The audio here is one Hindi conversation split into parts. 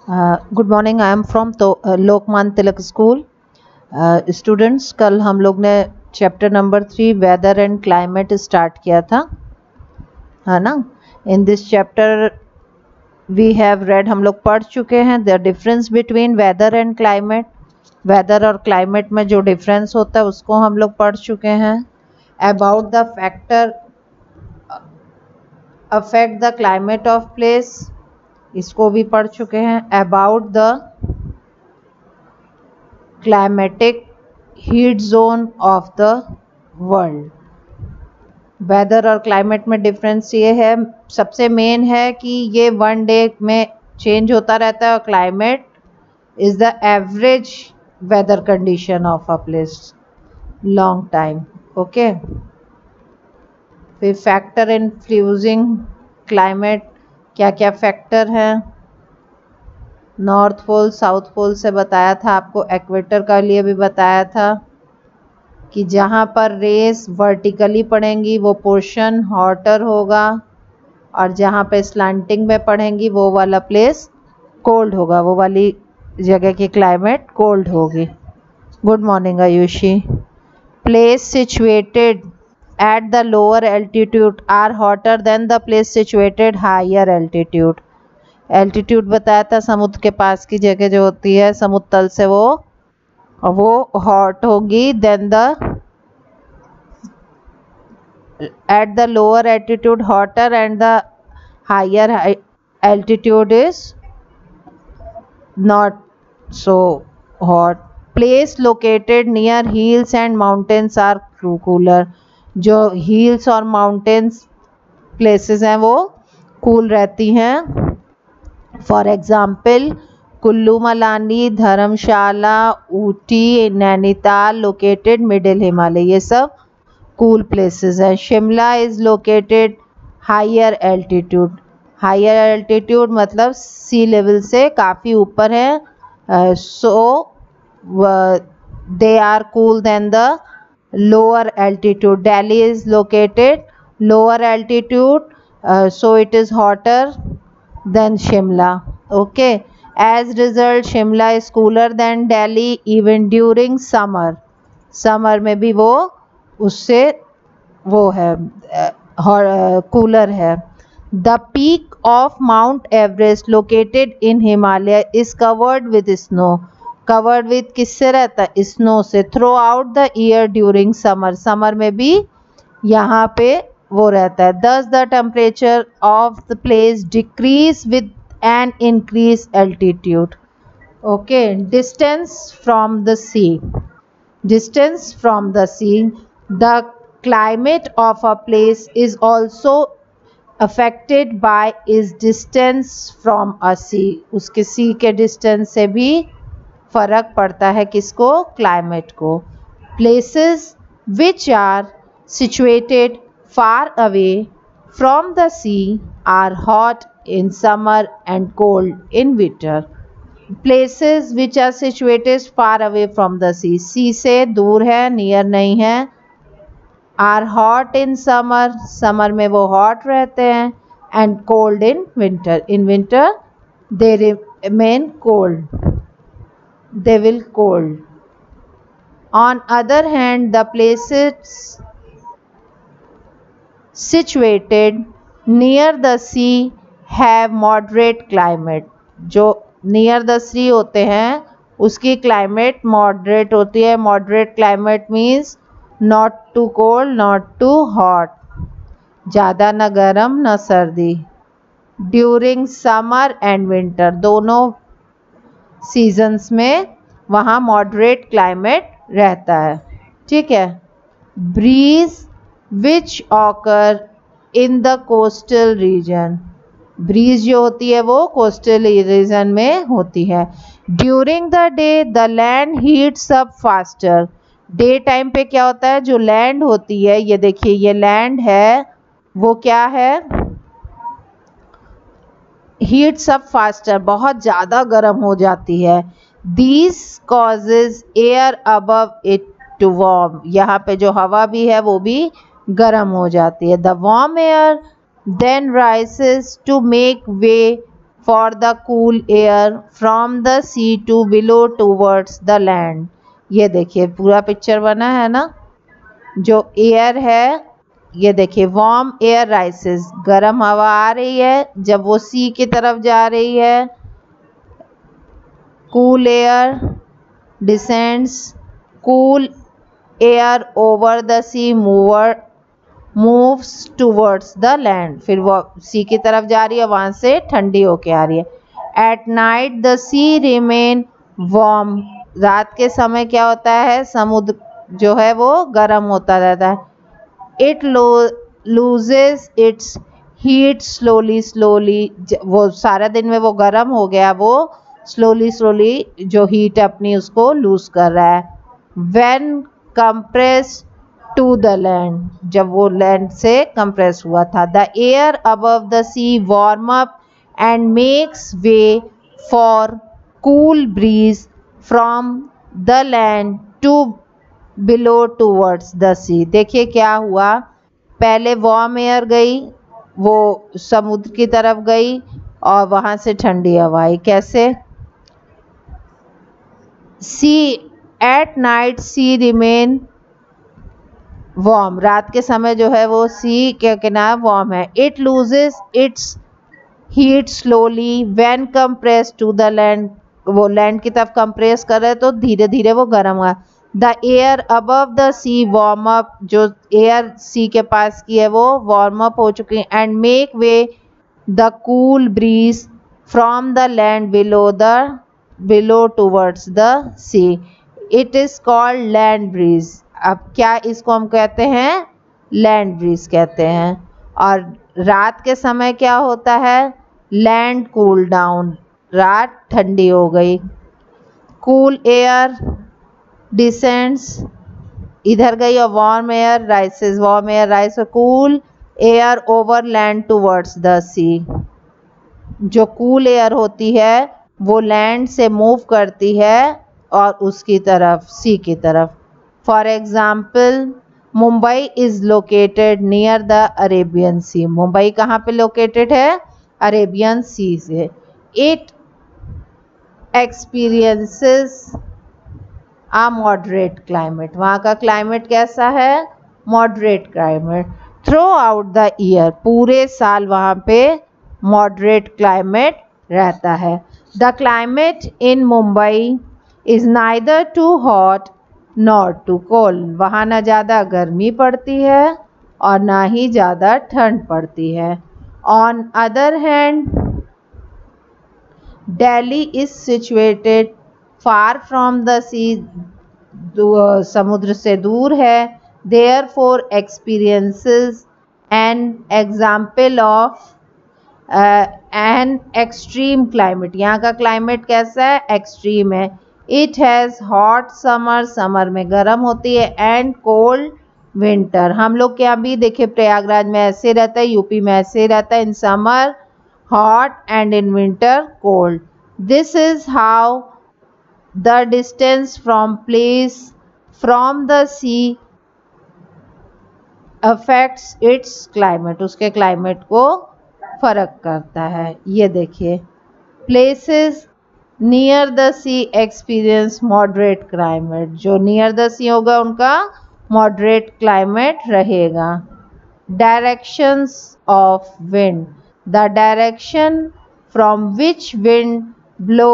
Good morning. I am from Lokmanya Tilak school. Students, कल हम लोग ने chapter number 3 weather and climate start किया था, है ना। In this chapter we have read, हम लोग पढ़ चुके हैं the difference between weather and climate. Weather और क्लाइमेट में जो डिफरेंस होता है उसको हम लोग पढ़ चुके हैं। About the factor affect the climate of place, इसको भी पढ़ चुके हैं। About the climatic heat zone of the world. Weather और क्लाइमेट में डिफरेंस ये है, सबसे मेन है कि ये वन डे में चेंज होता रहता है और climate is the average weather condition of a place long time. Okay, फिर फैक्टर इन्फ्लुएंसिंग क्लाइमेट, क्या क्या फैक्टर हैं। नॉर्थ पोल साउथ पोल से बताया था आपको, एक्वेटर का लिए भी बताया था कि जहाँ पर रेस वर्टिकली पड़ेंगी वो पोर्शन हॉटर होगा और जहाँ पे स्लांटिंग में पड़ेंगी वो वाला प्लेस कोल्ड होगा, वो वाली जगह की क्लाइमेट कोल्ड होगी। Good morning Ayushi. Place situated at the lower altitude are hotter than the place situated higher altitude. Altitude बताया था, समुद्र के पास की जगह जो होती है समुद्र तल से वो हॉट होगी then the at the lower altitude hotter and the higher altitude is not so hot. Place located near hills and mountains are cooler. जो हिल्स और माउंटेन्स प्लेसेस हैं वो कूल रहती हैं। For example Kullu Manali, Dharamshala, Ooty, Nainital located middle Himalaya, ये सब कूल प्लेसेस हैं। Shimla is located higher altitude. Higher altitude मतलब सी लेवल से काफ़ी ऊपर है, so they are cool then the lower altitude. Delhi is located lower altitude, so it is hotter than Shimla. Okay, as result Shimla is cooler than Delhi even during summer. Summer में भी वो उससे वो है कूलर है। The peak of Mount Everest located in Himalaya is covered with snow. Covered with किससे रहता है? स्नो से। Throughout the year during summer. Summer में भी यहाँ पे वो रहता है। Thus the temperature of the place decrease with an increased altitude. Okay, distance from the sea. Distance from the sea. The climate of a place is also affected by its distance from a sea. उसके sea के distance से भी फर्क पड़ता है किसको? क्लाइमेट को। Places which are situated far away from the sea are hot in summer and cold in winter. Places which are situated far away from the sea, sea से दूर है, near नहीं है, are hot in summer, summer में वो hot रहते हैं, and cold in winter, in winter they remain cold, they will cold. On other hand, the places situated near the sea have moderate climate. जो near the sea होते हैं उसकी climate moderate होती है। Moderate climate means not too cold, not too hot, ज़्यादा न गर्म न सर्दी। During summer and winter, दोनों seasons में वहाँ moderate climate रहता है, ठीक है। Breeze which occur in the coastal region. Breeze जो होती है वो कोस्टल रीजन में होती है। During the day the land heats up faster. Day time पे क्या होता है? जो लैंड होती है, ये देखिए ये लैंड है, वो क्या है? हीट्स अप फास्टर, बहुत ज़्यादा गर्म हो जाती है। This causes air above it to warm. यहाँ पे जो हवा भी है वो भी गर्म हो जाती है। The warm air then rises to make way for the cool air from the sea to below towards the land। ये देखिए पूरा पिक्चर बना है ना, जो एयर है ये देखिए वार्म एयर राइसेस, गर्म हवा आ रही है जब वो सी की तरफ जा रही है। Cool air descends, cool air over the sea moves towards the land, फिर वो सी की तरफ जा रही है, वहां से ठंडी होके आ रही है। At night the sea remain warm, रात के समय क्या होता है, समुद्र जो है वो गर्म होता रहता है। It loses its heat slowly, वो सारा दिन में वो गर्म हो गया, वो स्लोली जो हीट अपनी उसको लूज कर रहा है। When compress to the land, जब वो लैंड से कंप्रेस हुआ था। The air above the sea warm up and makes way for cool breeze from the land to below towards the sea. देखिए क्या हुआ, पहले वार्म एयर गई, वो समुद्र की तरफ गई और वहां से ठंडी हवा आई। कैसे? Sea at night sea remain warm, रात के समय जो है वो सी के किनारे वार्म है। It loses its heat slowly when compress to the land, वो लैंड की तरफ कंप्रेस कर रहे तो धीरे धीरे वो गर्म हुआ। The air above the sea warm up, जो एयर सी के पास की है वो वार्म अप हो चुकी है। And make way the cool breeze from the land below towards the sea. It is called land breeze. अब क्या इसको हम कहते हैं? लैंड ब्रीज कहते हैं। और रात के समय क्या होता है? लैंड कूल डाउन, रात ठंडी हो गई। कूल एयर डिसेंड्स, इधर गई, और warm air rises, warm air rise, cool air over land towards the sea. जो कूल एयर होती है वो लैंड से मूव करती है और उसकी तरफ, सी की तरफ। For example Mumbai is located near the Arabian sea. Mumbai कहाँ पे लोकेटेड है? अरेबियन सी से। It experiences a moderate climate, वहाँ का क्लाइमेट कैसा है? Moderate climate. Throughout the year, पूरे साल वहाँ पे मॉडरेट क्लाइमेट रहता है। The climate in Mumbai is neither too hot nor too cold, वहाँ ना ज़्यादा गर्मी पड़ती है और ना ही ज़्यादा ठंड पड़ती है। On other hand Delhi is situated far from the sea, समुद्र से दूर है। Therefore experiences an example of an extreme climate, यहाँ का क्लाइमेट कैसा है? एक्सट्रीम है। It has hot summer, summer में गर्म होती है, एंड कोल्ड विंटर। हम लोग के यहाँ भी देखिए प्रयागराज में ऐसे रहता है, यूपी में ऐसे रहता है। In summer hot and in winter cold. This is how the distance from the sea affects its climate, उसके क्लाइमेट को फर्क करता है। ये देखिए places near the sea experience moderate climate, जो नियर द सी होगा उनका मॉडरेट क्लाइमेट रहेगा। Directions of wind, the direction from which wind blow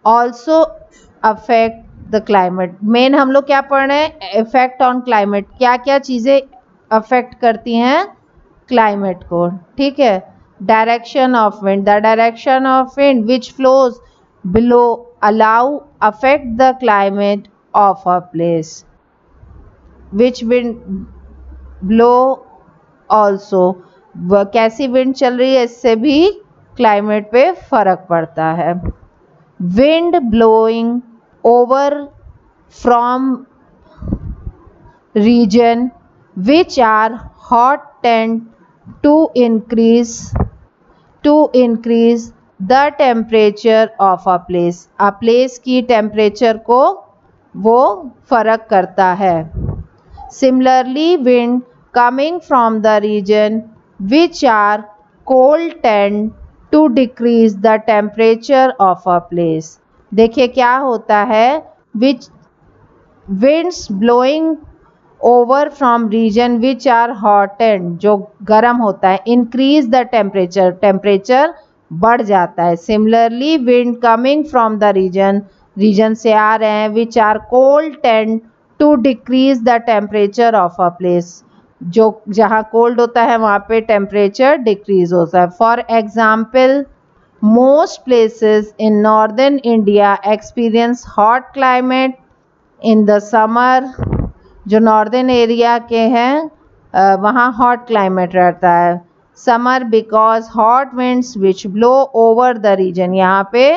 also affect the climate. Main हम लोग क्या पढ़ रहे हैं? इफेक्ट ऑन क्लाइमेट, क्या क्या चीज़ें अफेक्ट करती हैं क्लाइमेट को, ठीक है। Direction of wind, the direction of wind which flows below allow affect the climate of a place. Which wind blow also, कैसी विंड चल रही है इससे भी क्लाइमेट पे फर्क पड़ता है। Wind blowing over from region which are hot tend to increase the temperature of a place, a place की टेम्परेचर को वो फर्क करता है। Similarly wind coming from the region which are cold tend to decrease the temperature of a place. देखिए क्या होता है, which winds blowing over from region which are hot and, जो गर्म होता है, इंक्रीज द टेम्परेचर, टेम्परेचर बढ़ जाता है। Similarly wind coming from the region से आ रहे हैं which are cold tend to decrease the temperature of a place, जो जहाँ कोल्ड होता है वहाँ पे टेम्परेचर डिक्रीज होता है। For example most places in northern India experience hot climate in the summer. जो नॉर्दर्न एरिया के हैं वहाँ हॉट क्लाइमेट रहता है summer, because hot winds which blow over the region, यहाँ पे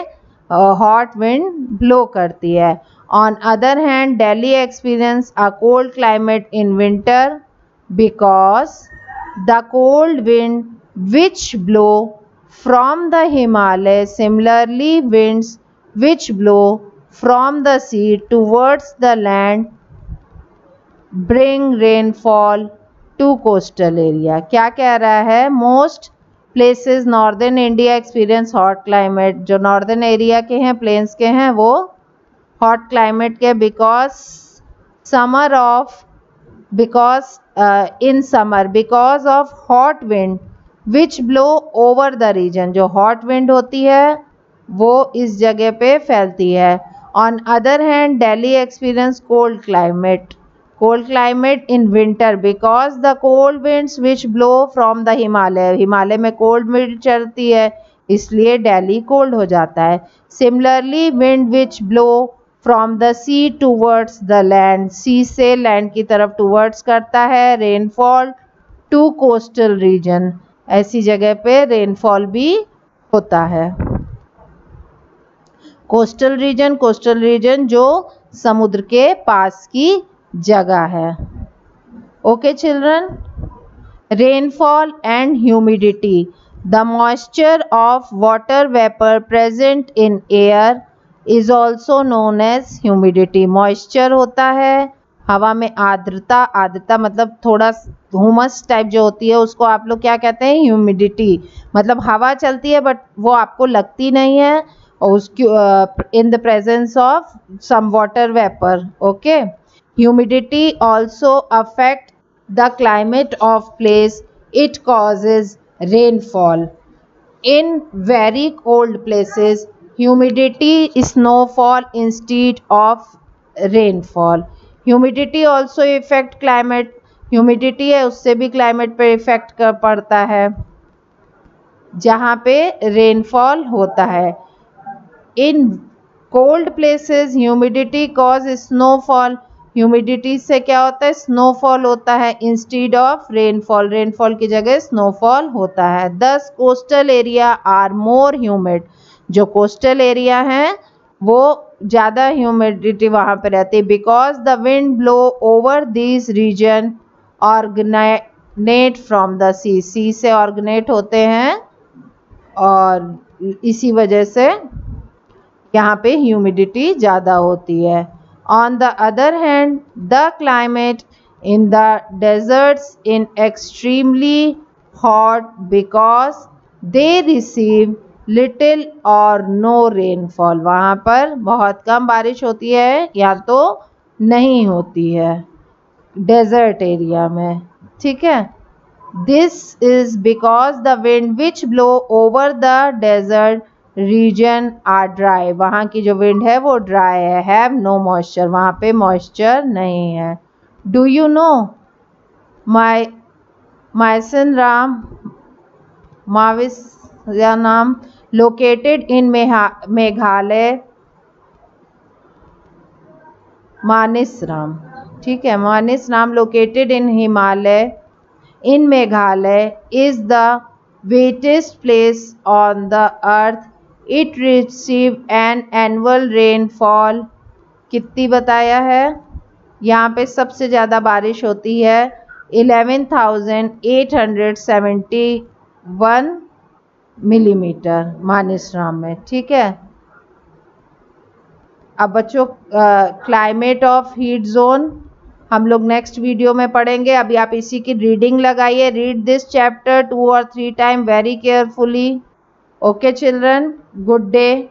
हॉट विंड ब्लो करती है। On other hand Delhi experience a cold climate in winter because the cold wind which blow from the Himalaya, similarly winds which blow from the sea towards the land bring rainfall to coastal area. क्या कह रहा है, most places northern India experience hot climate, जो नॉर्दर्न एरिया के हैं, प्लेन्स के हैं, वो हॉट क्लाइमेट के because in summer because of hot wind which blow over the region, जो हॉट विंड होती है वो इस जगह पे फैलती है। On other hand Delhi experience cold climate in winter because the cold winds which blow from the Himalaya में कोल्ड विंड चलती है इसलिए दिल्ली कोल्ड हो जाता है। Similarly wind which blow from the sea towards the land, sea से लैंड की तरफ टूवर्ड्स करता है रेनफॉल टू कोस्टल रीजन, ऐसी जगह पे रेनफॉल भी होता है। कोस्टल रीजन जो समुद्र के पास की जगह है। Okay children, rainfall and humidity. The moisture of water vapour present in air is also known as humidity. Moisture होता है हवा में, आर्द्रता मतलब थोड़ा हुमस टाइप जो होती है उसको आप लोग क्या कहते हैं, ह्यूमिडिटी। मतलब हवा चलती है बट वो आपको लगती नहीं है, और उसकी in the presence of some water vapour. Okay, humidity also affect the climate of place. It causes rainfall. In very cold places humidity snowfall instead of rainfall. Humidity also affect climate. humidity है उससे भी climate पे इफेक्ट कर पड़ता है जहाँ पे रेनफॉल होता है। In cold places humidity cause snowfall. Humidity से क्या होता है, स्नोफॉल होता है इंस्टीड ऑफ रेनफॉल, रेनफॉल की जगह स्नोफॉल होता है। Thus coastal area are more humid, जो कोस्टल एरिया हैं वो ज़्यादा ह्यूमिडिटी वहाँ पे रहती है। Because the wind blow over this region originate from the sea, sea से ऑर्गेनेट होते हैं और इसी वजह से यहाँ पे ह्यूमिडिटी ज़्यादा होती है। On the other hand, the climate in the deserts is extremely hot because they receive little or no rainfall. वहाँ पर बहुत कम बारिश होती है या तो नहीं होती है डेजर्ट एरिया में, ठीक है। This is because the wind which blow over the desert region are dry, वहाँ की जो विंड है वो ड्राई है। हैव नो मॉइस्चर, वहाँ पे मॉइस्चर नहीं है। Do you know Mawsynram located in Meghalaya, Mawsynram, ठीक है, Mawsynram located in Himalaya in Meghalaya is the wettest place on the earth. It receive an annual rainfall, कितनी बताया है, यहाँ पे सबसे ज़्यादा बारिश होती है 11,871 मिलीमीटर मानिसराम में, ठीक है। अब बच्चों क्लाइमेट ऑफ हीट जोन हम लोग नेक्स्ट वीडियो में पढ़ेंगे। अभी आप इसी की रीडिंग लगाइए। Read this chapter 2 or 3 time very carefully. Okay children, good day.